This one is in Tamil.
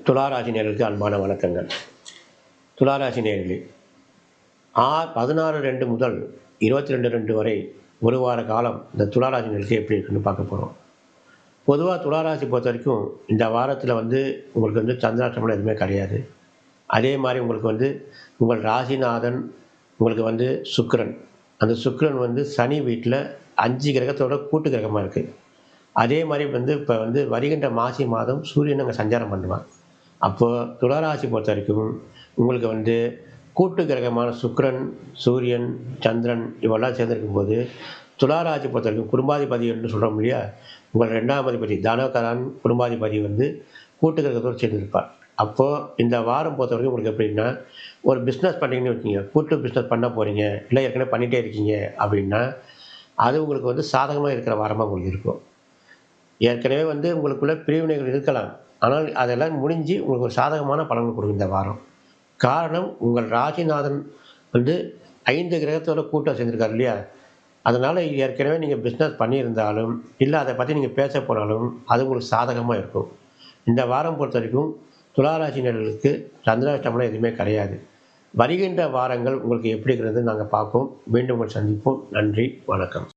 துளாராசி நேயர்களுக்கு அன்பான வணக்கங்கள். துளாராசி நேயர்களே, 16/2 முதல் 22/2 வரை ஒரு வார காலம் இந்த துளாராசி நேயர்களுக்கு எப்படி இருக்குன்னு பார்க்க போகிறோம். பொதுவாக துளாராசி பொறுத்த வரைக்கும் இந்த வாரத்தில் உங்களுக்கு சந்திராஷ்டமம் எதுவுமே கிடையாது. அதே மாதிரி உங்களுக்கு உங்கள் ராசிநாதன் உங்களுக்கு சுக்கிரன். அந்த சுக்கிரன் சனி வீட்டில் 5 கிரகத்தோட கூட்டு கிரகமாக இருக்குது. அதே மாதிரி இப்போ வருகின்ற மாசி மாதம் சூரியன் அங்கே சஞ்சாரம் பண்ணுவான். அப்போது துளாராசி பொறுத்த வரைக்கும் உங்களுக்கு கூட்டு கிரகமான சுக்கிரன், சூரியன், சந்திரன் இவெல்லாம் சேர்ந்துருக்கும்போது துளாராசி பொறுத்த வரைக்கும் குடும்பாதிபதி என்று சொல்கிறோம் இல்லையா, உங்கள் 2ஆம் அதிபதி தனகாரன் குடும்பாதிபதி கூட்டு கிரகத்தோடு சேர்ந்துருப்பார். அப்போது இந்த வாரம் பொறுத்த வரைக்கும் உங்களுக்கு எப்படின்னா, ஒரு பிஸ்னஸ் பண்ணிங்கன்னு வச்சுக்கோங்க, கூட்டு பிஸ்னஸ் பண்ண போகிறீங்க, இல்லை ஏற்கனவே பண்ணிகிட்டே இருக்கீங்க அப்படின்னா அது உங்களுக்கு சாதகமாக இருக்கிற வாரமாக உங்களுக்கு இருக்கும். ஏற்கனவே உங்களுக்குள்ள பிரிவினைகள் இருக்கலாம், ஆனால் அதெல்லாம் முடிஞ்சு உங்களுக்கு ஒரு சாதகமான பலன்கள் கொடுக்கும் இந்த வாரம். காரணம், உங்கள் ராசிநாதன் 5 கிரகத்தோட கூட்டம் சேர்ந்துருக்காரு இல்லையா, அதனால் ஏற்கனவே நீங்கள் பிஸ்னஸ் பண்ணியிருந்தாலும் இல்லை அதை பற்றி நீங்கள் பேச போனாலும் அது உங்களுக்கு சாதகமாக இருக்கும். இந்த வாரம் பொறுத்த வரைக்கும் துளாராசினர்களுக்கு சந்திராஷ்டமம் எதுவுமே கிடையாது. வருகின்ற வாரங்கள் உங்களுக்கு எப்படி இருக்கிறது நாங்கள் பார்ப்போம். மீண்டும் உங்களை சந்திப்போம். நன்றி, வணக்கம்.